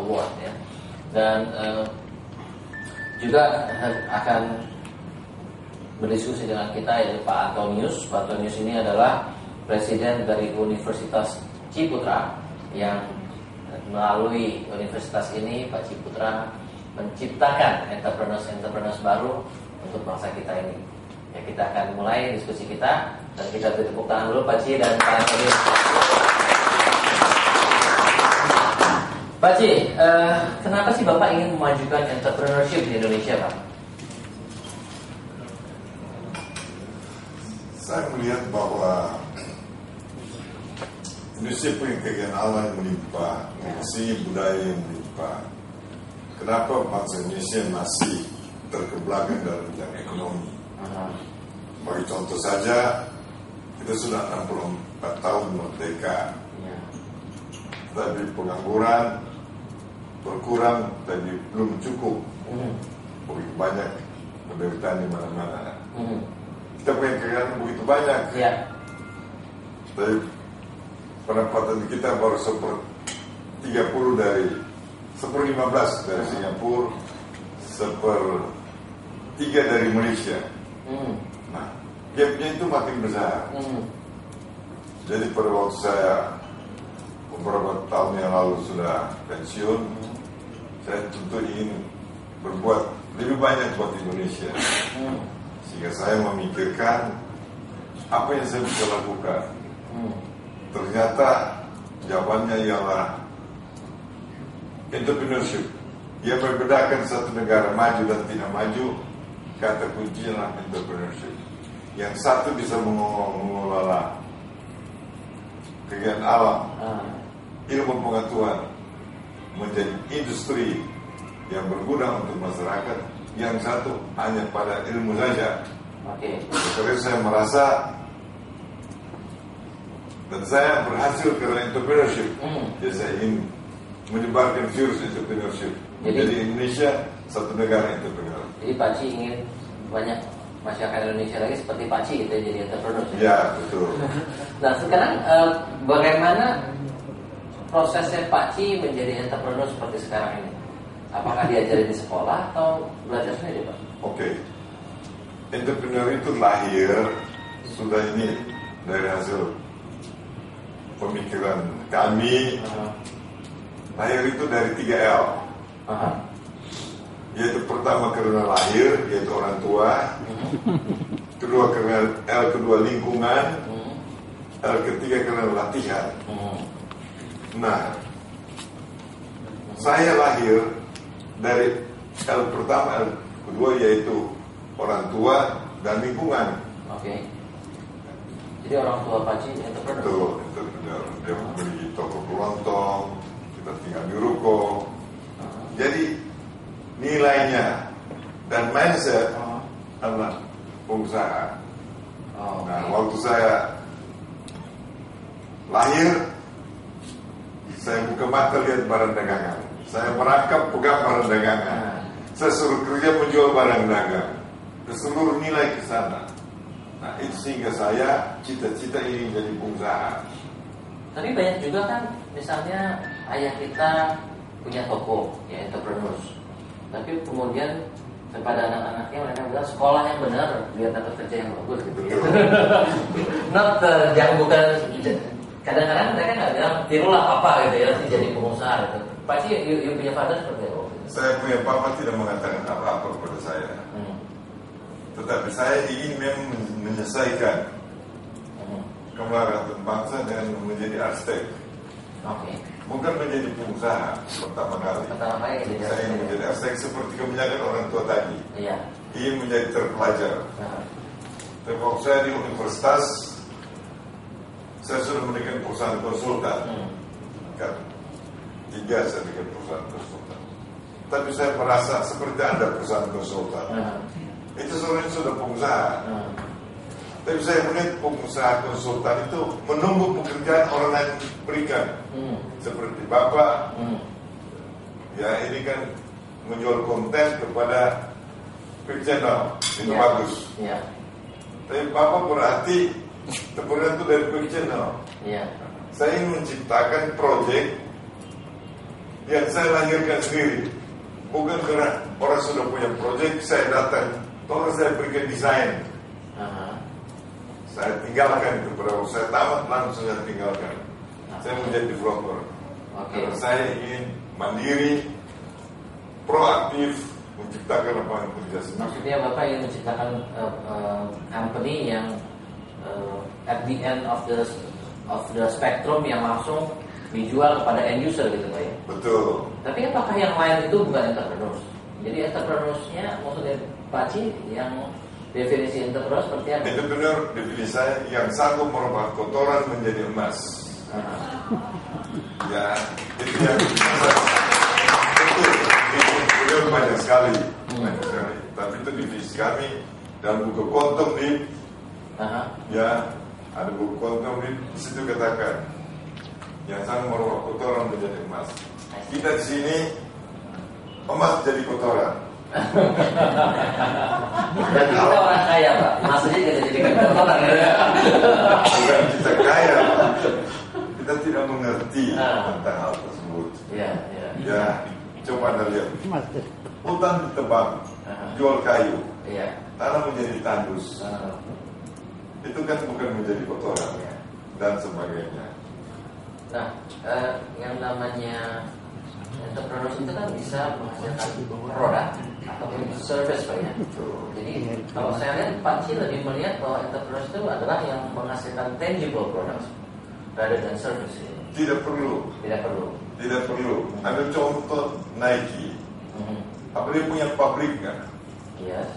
Award ya. Dan juga akan berdiskusi dengan kita yaitu Pak Antonius. Pak Antonius ini adalah presiden dari Universitas Ciputra, yang melalui universitas ini Pak Ciputra menciptakan entrepreneurs baru untuk bangsa kita ini. Ya, kita akan mulai diskusi kita, dan kita beri tepuk tangan dulu Pak Ci dan Pak Antonius. Pak Ci, kenapa sih Bapak ingin memajukan entrepreneurship di Indonesia, Pak? Saya melihat bahwa Indonesia punya kekayaan alam yang melimpah, seni budaya yang melimpah. Kenapa bangsa Indonesia masih terkebelakang dalam bidang ekonomi? Bagi contoh saja, kita sudah 64 tahun merdeka, tapi pengangguran berkurang, tapi belum cukup. Begitu banyak penderitaan di mana-mana. Kita punya kekayaan begitu banyak, tapi pendapatan kita baru 1/30 dari 1/15 dari Singapura, 1/3 dari Malaysia. Nah, gapnya itu makin besar. Jadi pada waktu saya beberapa tahun yang lalu sudah pensiun, saya tentu ingin berbuat lebih banyak buat Indonesia. Sehingga saya memikirkan apa yang saya bisa lakukan. Ternyata jawabannya ialah entrepreneurship. Dia membedakan satu negara maju dan tidak maju. Kata kuncinya entrepreneurship. Yang satu bisa mengelola kekayaan alam, ilmu pengetahuan menjadi industri yang berguna untuk masyarakat. Yang satu hanya pada ilmu saja. Karena saya merasa dan saya berhasil karena entrepreneurship. Jadi saya ingin menyebarkan virus entrepreneurship. Jadi Indonesia satu negara entrepreneur. Jadi Pak Ci ingin banyak masyarakat Indonesia lagi seperti Pak Ci gitu, jadi entrepreneur. Ya, betul. Nah sekarang bagaimana prosesnya Pak Ci menjadi entrepreneur seperti sekarang ini? Apakah diajari di sekolah atau belajar sendiri, Pak? Oke. Entrepreneur itu lahir sudah ini dari hasil pemikiran kami. Lahir itu dari 3L. Yaitu pertama karena lahir, yaitu orang tua. Kedua karena L kedua lingkungan. L ketiga karena latihan. Nah, saya lahir dari L pertama, L kedua yaitu orang tua dan lingkungan. Jadi orang tua Pak Ci entrepreneur. Betul, entrepreneur. Dia beli toko kelontong, kita tinggal di ruko. Jadi nilainya dan mindset adalah pengusaha. Nah, waktu saya lahir, saya buka mata lihat barang dagangan. Saya merangkap pegang barang dagangan. Saya suruh kerja menjual barang dagang. Seluruh nilai ke sana. Nah, itu sehingga saya cita-cita ingin jadi pengusaha. Tapi banyak juga kan, misalnya ayah kita punya toko, ya entrepreneurs. Tapi kemudian kepada anak-anaknya mereka bilang sekolah yang benar biar dapat kerja yang bagus gitu ya. Yang bukan, kadang-kadang mereka nggak bilang tirulah papa gitu ya nanti jadi pengusaha gitu. Pasti you punya father seperti apa? Saya punya papa tidak mengatakan apa-apa kepada saya. Tetapi saya ingin memang menyelesaikan kemelaratan bangsa dengan menjadi arsitek. Bukan menjadi pengusaha pertama kali. Saya ingin menjadi arsitek seperti kebanyakan orang tua tadi. Ingin menjadi terpelajar. Tapi waktu saya di universitas, saya sudah mendirikan perusahaan konsultan. Kan? 3 saya bikin perusahaan konsultan. Tapi saya merasa seperti Anda perusahaan konsultan. Itu sebenarnya sudah pengusaha. Tapi saya melihat pengusaha konsultan itu menunggu pekerjaan orang lain berikan. Seperti Bapak. Ya ini kan menjual konten kepada Quick Channel. Itu bagus. Tapi Bapak berarti kemudian itu dari Quick Channel. Saya ingin menciptakan proyek yang saya lahirkan sendiri. Bukan karena orang sudah punya proyek, saya datang, tolong saya berikan desain. Saya tinggalkan itu, pada waktu saya tamat langsung saya tinggalkan. Saya menjadi developer. Karena saya ingin mandiri, proaktif, menciptakan lapangan kerja sendiri. Maksudnya Bapak ingin menciptakan company yang at the end of the spectrum yang langsung dijual kepada end user gitu Pak ya? Betul. Tapi apakah yang lain itu bukan entrepreneurs? Jadi entrepreneurs-nya maksudnya Pak Ci yang definisi entrepreneur seperti apa? Entrepreneur definisi saya yang sanggup merubah kotoran menjadi emas. Ya, itu yang betul. Itu banyak sekali. Tapi itu definisi kami dalam buku Quantum Leap. Ya, ada buku Quantum Leap, di situ katakan yang sanggup merubah kotoran menjadi emas. Kita di sini emas jadi kotoran. Berarti kita orang kaya Pak, maksudnya kita jadi kotoran ya? Bukan kita kaya Pak, kita tidak mengerti tentang hal tersebut. Ya, coba Anda lihat, hutan ditebang, jual kayu, tanah menjadi tandus. Itu kan bukan menjadi kotoran dan sebagainya. Nah, yang namanya entrepreneur itu kan bisa menghasilkan produk ataupun service Pak ya. Jadi kalau saya lihat Pak Ci lebih melihat bahwa entrepreneur itu adalah yang menghasilkan tangible products rather than service. Tidak perlu. Ada contoh Nike. Apa dia punya pabrik kan? Yes.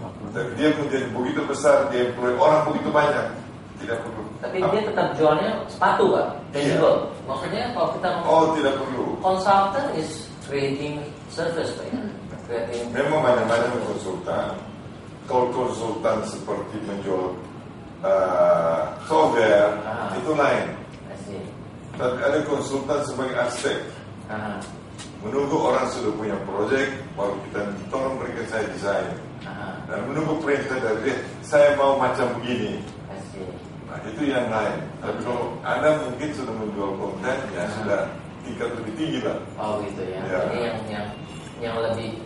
Tapi dia menjadi begitu besar, dia employ orang begitu banyak. Tidak perlu. Tapi dia tetap jualnya sepatu Pak, tangible. Maksudnya kalau kita tidak perlu. Consultant is creating service Pak ya. Memang banyak-banyak konsultan. Kalau konsultan seperti menjual software itu lain. Tapi ada konsultan sebagai arsitek. Menunggu orang sudah punya proyek, baru kita tolong berikan saya desain. Dan menunggu perintah dari dia, saya mau macam begini. Nah itu yang lain. Tapi kalau Anda mungkin sudah menjual konten, ya sudah tingkat lebih tinggi lah. Oh gitu ya. Jadi yang lebih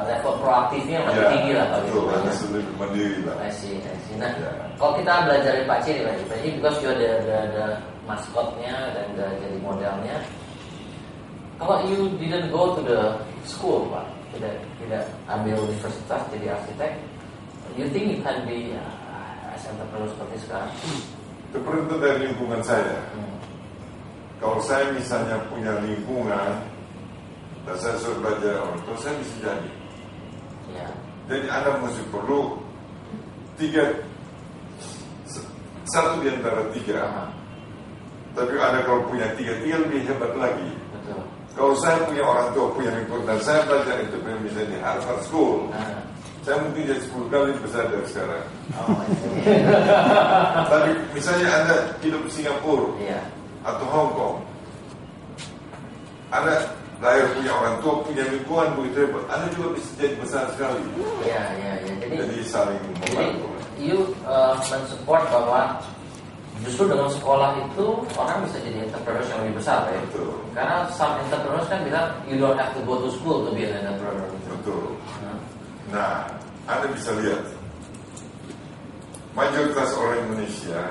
level proaktifnya lebih tinggi lah. Betul, Anda sudah lebih mandiri lah. I see. Nah, kalau kita belajar dari Pak Ci nih Pak Ci, because you ada maskotnya dan jadi modelnya. Kalau you didn't go to the school Pak, tidak ambil universitas jadi arsitek, you think you can be as entrepreneur seperti sekarang? Itu dari lingkungan saya. Kalau saya misalnya punya lingkungan dan saya sudah belajar orang tua, saya bisa jadi. Jadi Anda mesti perlu satu di antara tiga. Tapi Anda kalau punya tiga lebih hebat lagi. Betul. Kalau saya punya orang tua, punya lingkungan, dan saya belajar itu misalnya di Harvard School, saya mungkin jadi 10 kali besar dari sekarang. Tapi misalnya Anda hidup di Singapura atau Hong Kong, Anda lahir punya orang tua, punya lingkungan begitu hebat, Anda juga bisa jadi besar sekali. Jadi saling membantu. You mensupport bahwa justru dengan sekolah itu orang bisa jadi entrepreneur yang lebih besar ya. Betul. Karena some entrepreneurs kan bilang you don't have to go to school to be an entrepreneur. Betul. Nah, Anda bisa lihat mayoritas orang Indonesia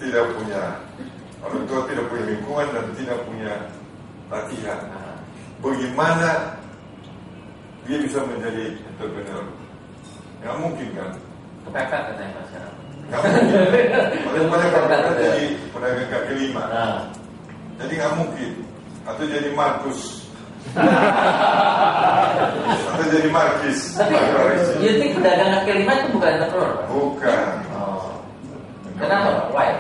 tidak punya orang tua, tidak punya lingkungan dan tidak punya latihan. Bagaimana dia bisa menjadi entrepreneur? Nggak mungkin kan? Kepepet katanya Pak sekarang. Nggak mungkin. Paling banyak jadi pedagang kaki lima. Jadi nggak mungkin. Atau jadi Markus. Atau jadi Markis. Tapi you think pedagang kaki lima itu bukan entrepreneur? Bukan. Kenapa? Why?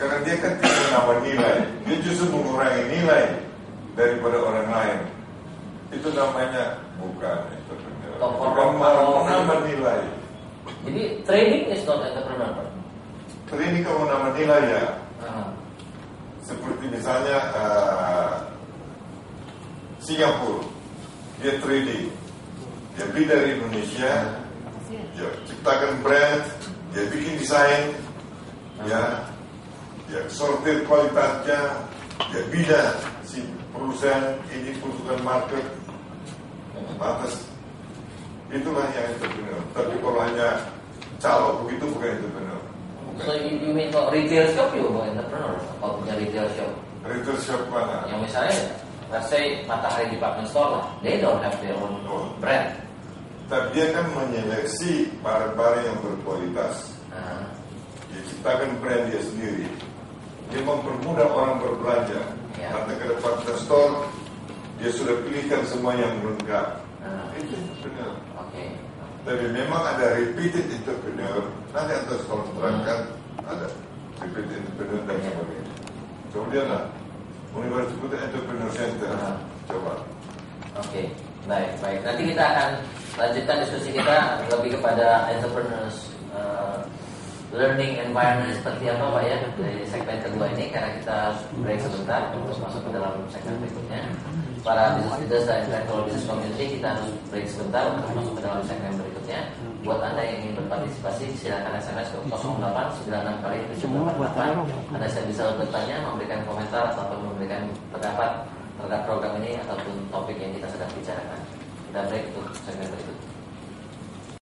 Karena dia kan tidak menambah nilai. Dia justru mengurangi nilai daripada orang lain. Itu namanya bukan entrepreneur. Bukan menambah nilai. Jadi trading is not entrepreneur. Trading kalau menambah nilai ya. Seperti misalnya Singapura, dia trading, dia beli dari Indonesia, dia ciptakan brand, dia bikin desain, dia sortir kualitasnya, dia bina si perusahaan ini peruntukan market batas, itulah yang entrepreneur. Tapi kalau hanya calok begitu bukan entrepreneur. So you mean kalau retail shop you bukan entrepreneur? Kalau punya retail shop? Retail shop mana? Yang misalnya, let's say Matahari Department Store lah, they don't have their own brand. Tapi dia kan menyeleksi barang-barang yang berkualitas. Dia ciptakan brand dia sendiri. Dia mempermudah orang berbelanja. Nanti ke department store, dia sudah pilihkan semua yang lengkap. Itu entrepreneur. Tapi memang ada repeated entrepreneur. Nanti atas kalau terangkan ada repeated entrepreneur dan sebagainya. Coba dia lah, Universitas Entrepreneur Center. Coba. Baik. Nanti kita akan lanjutkan diskusi kita lebih kepada entrepreneurs learning environment seperti apa Pak ya dari segmen kedua ini, karena kita harus break sebentar untuk masuk ke dalam segmen berikutnya. Para business leaders dan intellectual business community, kita harus break sebentar untuk masuk ke dalam segmen berikutnya. Buat Anda yang ingin berpartisipasi, silakan SMS ke 0896 Anda bisa bertanya, memberikan komentar ataupun memberikan pendapat terhadap program ini ataupun topik yang kita sedang bicarakan. Kita break untuk segmen berikutnya.